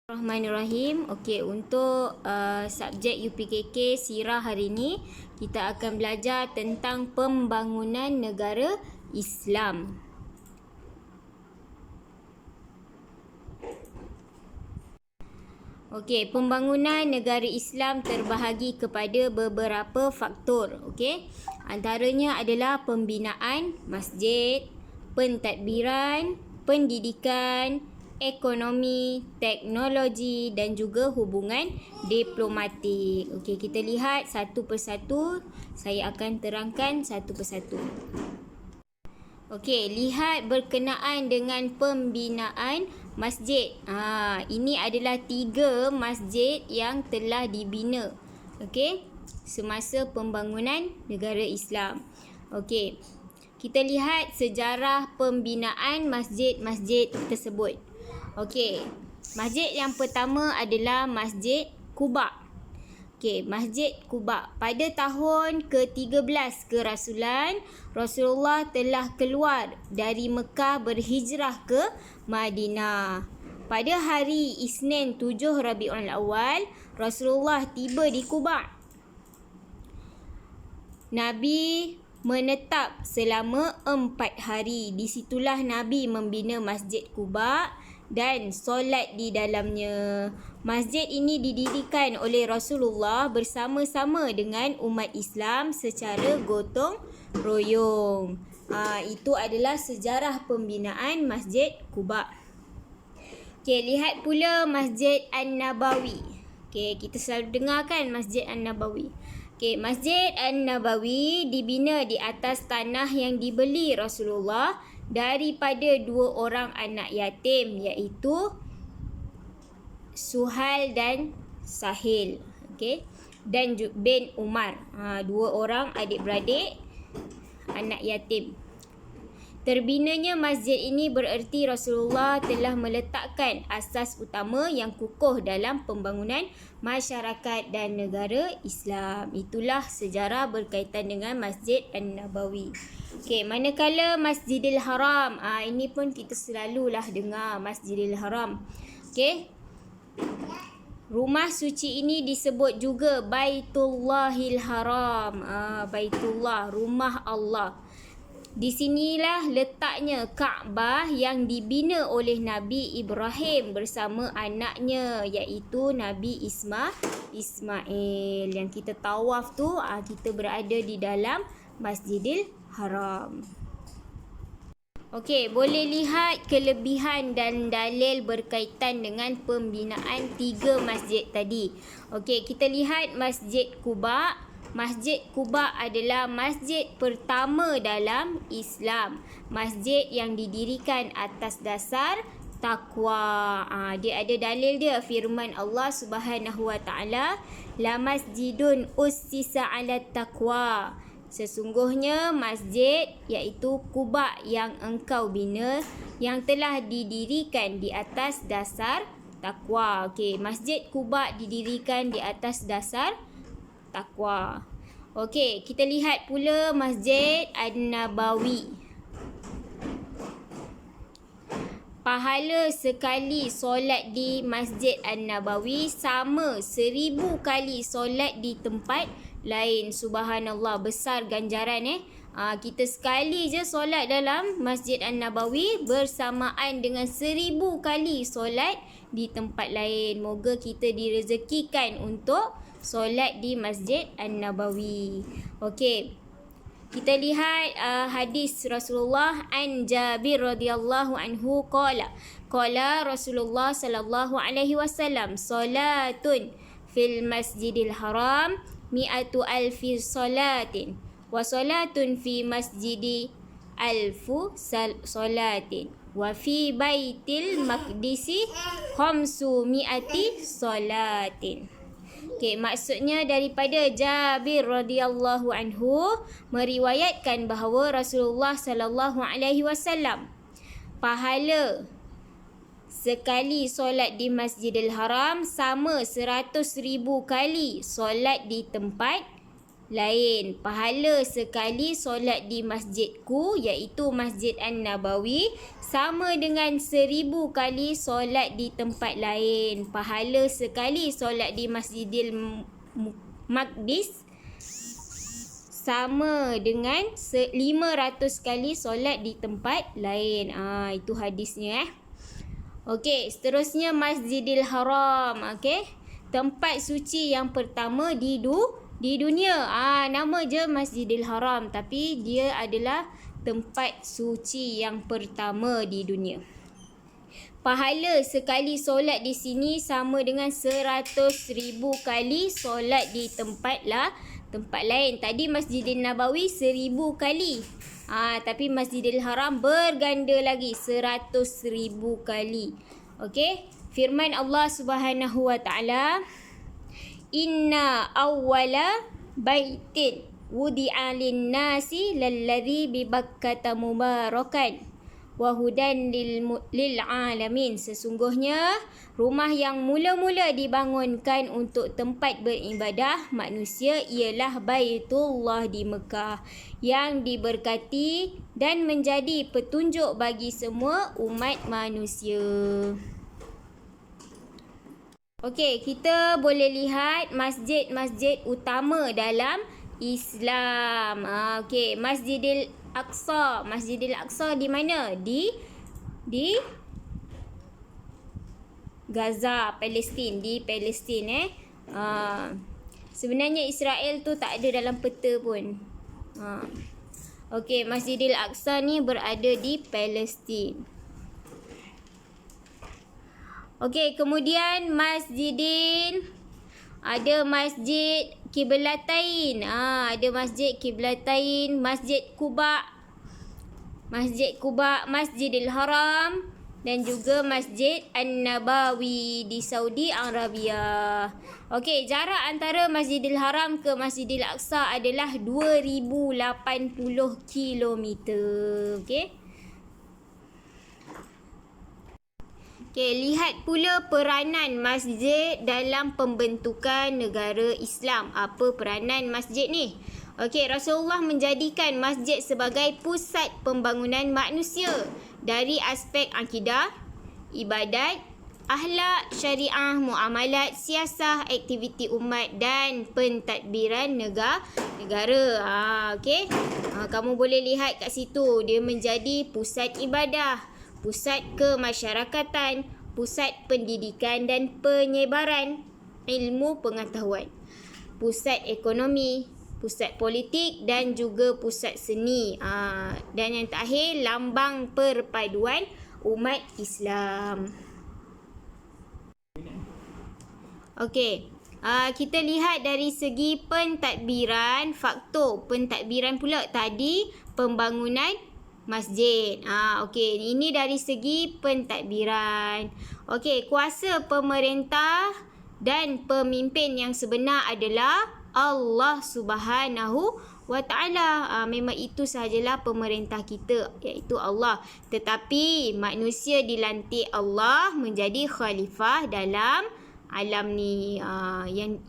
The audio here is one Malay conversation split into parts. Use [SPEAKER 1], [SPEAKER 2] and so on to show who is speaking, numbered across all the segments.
[SPEAKER 1] Bismillahirrahmanirrahim. Okey, untuk subjek UPKK Sirah hari ini, kita akan belajar tentang pembangunan negara Islam. Okey, pembangunan negara Islam terbahagi kepada beberapa faktor. Okey, antaranya adalah pembinaan masjid, pentadbiran, pendidikan, ekonomi, teknologi dan juga hubungan diplomatik. Okey, kita lihat satu persatu. Saya akan terangkan satu persatu. Okey, lihat berkenaan dengan pembinaan masjid. Ini adalah 3 masjid yang telah dibina. Okey, semasa pembangunan negara Islam. Okey, kita lihat sejarah pembinaan masjid-masjid tersebut. Okey, masjid yang pertama adalah Masjid Quba. Okey, Masjid Quba. Pada tahun ke-13 kerasulan, Rasulullah telah keluar dari Mekah berhijrah ke Madinah. Pada hari Isnin 7 Rabiul Awal, Rasulullah tiba di Quba. Nabi menetap selama 4 hari. Di situlah Nabi membina Masjid Quba dan solat di dalamnya. Masjid ini didirikan oleh Rasulullah bersama-sama dengan umat Islam secara gotong royong. Itu adalah sejarah pembinaan Masjid Quba. Okey, lihat pula Masjid An-Nabawi. Okey, kita selalu dengar kan Masjid An-Nabawi. Okey, Masjid An-Nabawi dibina di atas tanah yang dibeli Rasulullah daripada 2 orang anak yatim, iaitu Suhal dan Sahil. Okey, dan bin Umar. 2 orang adik-beradik anak yatim. Terbinanya masjid ini bererti Rasulullah telah meletakkan asas utama yang kukuh dalam pembangunan masyarakat dan negara Islam. Itulah sejarah berkaitan dengan Masjid An-Nabawi. Okey, manakala Masjidil Haram, ini pun kita selalulah dengar Masjidil Haram. Okey, rumah suci ini disebut juga Baitullahil Haram. Baitullah, rumah Allah. Di sinilah letaknya Kaabah yang dibina oleh Nabi Ibrahim bersama anaknya, iaitu Nabi Ismail. Yang kita tawaf tu, kita berada di dalam Masjidil Haram. Okey, boleh lihat kelebihan dan dalil berkaitan dengan pembinaan 3 masjid tadi. Okey, kita lihat Masjid Quba. Masjid Quba adalah masjid pertama dalam Islam. Masjid yang didirikan atas dasar takwa. Dia ada dalil dia, firman Allah Subhanahu Wa Taala, la masjidun ussisa 'ala taqwa. Sesungguhnya masjid iaitu Quba yang engkau bina yang telah didirikan di atas dasar takwa. Okey, Masjid Quba didirikan di atas dasar takwa. Okey, kita lihat pula Masjid An-Nabawi. Pahala sekali solat di Masjid An-Nabawi sama 1000 kali solat di tempat lain. Subhanallah, besar ganjaran kita sekali je solat dalam Masjid An-Nabawi bersamaan dengan 1000 kali solat di tempat lain. Moga kita direzekikan untuk solat di Masjid An-Nabawi. Okey, kita lihat hadis Rasulullah an Jabir radhiyallahu anhu qala Rasulullah sallallahu alaihi wasallam salatun fil Masjidil Haram mi'atu alfi salatin wa salatun fi masjidi alfu salatin wa fi baitil maqdisi khamsu mi'ati salatin. Okey, maksudnya daripada Jabir radhiyallahu anhu meriwayatkan bahawa Rasulullah sallallahu alaihi wasallam pahala sekali solat di Masjidil Haram sama 100,000 kali solat di tempat lain. Pahala sekali solat di masjidku, iaitu Masjid An-Nabawi, sama dengan 1000 kali solat di tempat lain. Pahala sekali solat di Masjidil Maqdis sama dengan 500 kali solat di tempat lain. Itu hadisnya. Okey, seterusnya Masjidil Haram. Okey, tempat suci yang pertama di dunia. Nama je Masjidil Haram, tapi dia adalah tempat suci yang pertama di dunia. Pahala sekali solat di sini sama dengan 100,000 kali solat di tempat lain. Tadi Masjidil Nabawi 1000 kali. Tapi Masjidil Haram berganda lagi, 100,000 kali. Okey, firman Allah Subhanahu wa taala, "Inna awwala baitin wudi'a lin-nasi lalladzi bi Bakkata mubarakan wa hudan lil alamin." Sesungguhnya rumah yang mula-mula dibangunkan untuk tempat beribadah manusia ialah Baitullah di Mekah yang diberkati dan menjadi petunjuk bagi semua umat manusia. Okey, kita boleh lihat masjid-masjid utama dalam Islam. Okey, Masjidil Aqsa. Masjidil Aqsa di mana? Di Gaza, Palestin. Di Palestin. Sebenarnya Israel tu tak ada dalam peta pun. Okey, Masjidil Aqsa ni berada di Palestin. Okey, kemudian ada Masjid Qiblatain. Ada Masjid Qiblatain, Masjid Quba, Masjidil Haram dan juga Masjid An-Nabawi di Saudi Arabia. Okey, jarak antara Masjidil Haram ke Masjidil Aqsa adalah 2080 kilometer. Okey. Lihat pula peranan masjid dalam pembentukan negara Islam. Apa peranan masjid ni? Okey, Rasulullah menjadikan masjid sebagai pusat pembangunan manusia dari aspek akidah, ibadat, akhlak, syariah, muamalat, siasah, aktiviti umat dan pentadbiran negara. Okey. Kamu boleh lihat kat situ, dia menjadi pusat ibadah, pusat kemasyarakatan, pusat pendidikan dan penyebaran ilmu pengetahuan, pusat ekonomi, pusat politik dan juga pusat seni. Dan yang terakhir, lambang perpaduan umat Islam. Okey, kita lihat dari segi pentadbiran, faktor pentadbiran pula tadi, pembangunan masjid. Okey, ini dari segi pentadbiran. Okey, kuasa pemerintah dan pemimpin yang sebenar adalah Allah Subhanahu wa taala. Memang itu sahajalah pemerintah kita, iaitu Allah. Tetapi manusia dilantik Allah menjadi khalifah dalam alam ni.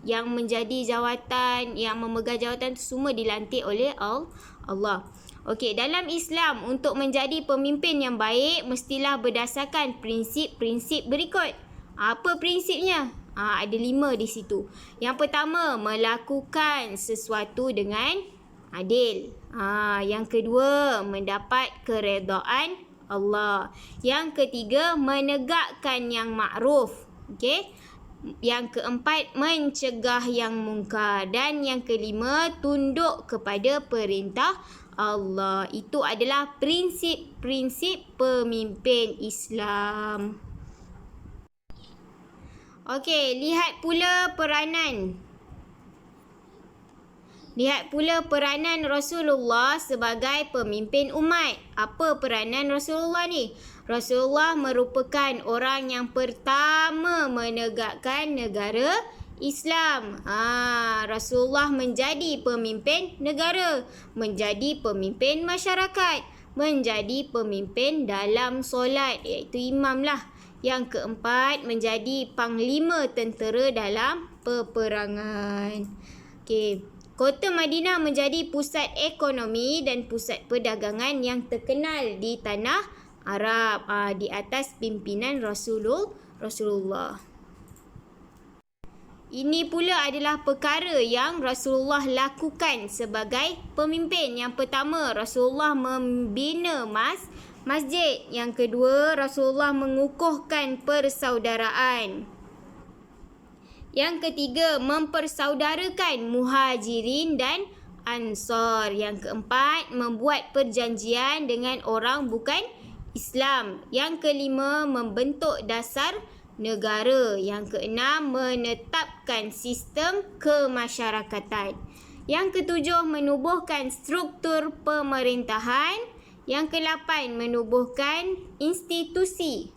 [SPEAKER 1] Yang menjadi jawatan, yang memegang jawatan tu semua dilantik oleh Allah. Okey, dalam Islam untuk menjadi pemimpin yang baik mestilah berdasarkan prinsip-prinsip berikut. Apa prinsipnya? Ada 5 di situ. Yang pertama, melakukan sesuatu dengan adil. Yang kedua, mendapat keredaan Allah. Yang ketiga, menegakkan yang makruf. Okey. Yang keempat, mencegah yang mungkar. Dan yang kelima, tunduk kepada perintah Allah. Itu adalah prinsip-prinsip pemimpin Islam. Okey, lihat pula peranan Rasulullah sebagai pemimpin umat. Apa peranan Rasulullah ni? Rasulullah merupakan orang yang pertama menegakkan negara Islam. Rasulullah menjadi pemimpin negara, menjadi pemimpin masyarakat, menjadi pemimpin dalam solat, iaitu imam lah. Yang keempat, menjadi panglima tentera dalam peperangan. Okey. Kota Madinah menjadi pusat ekonomi dan pusat perdagangan yang terkenal di tanah Arab di atas pimpinan Rasulullah. Ini pula adalah perkara yang Rasulullah lakukan sebagai pemimpin. Yang pertama, Rasulullah membina masjid. Yang kedua, Rasulullah mengukuhkan persaudaraan. Yang ketiga, mempersaudarakan Muhajirin dan Ansar. Yang keempat, membuat perjanjian dengan orang bukan Islam. Yang kelima, membentuk dasar negara. Yang keenam, menetapkan sistem kemasyarakatan. Yang ketujuh, menubuhkan struktur pemerintahan. Yang kelapan, menubuhkan institusi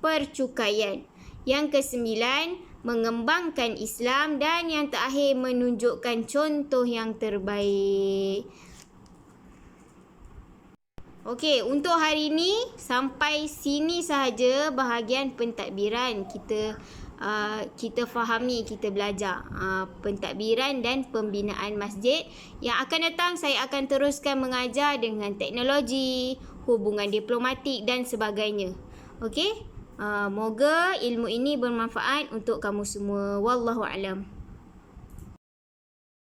[SPEAKER 1] percukaian. Yang kesembilan, mengembangkan Islam. Dan yang terakhir, menunjukkan contoh yang terbaik. Okey, untuk hari ini sampai sini sahaja bahagian pentadbiran. Kita fahami, kita belajar pentadbiran dan pembinaan masjid. Yang akan datang saya akan teruskan mengajar dengan teknologi, hubungan diplomatik dan sebagainya. Okey? Moga ilmu ini bermanfaat untuk kamu semua. Wallahu a'lam.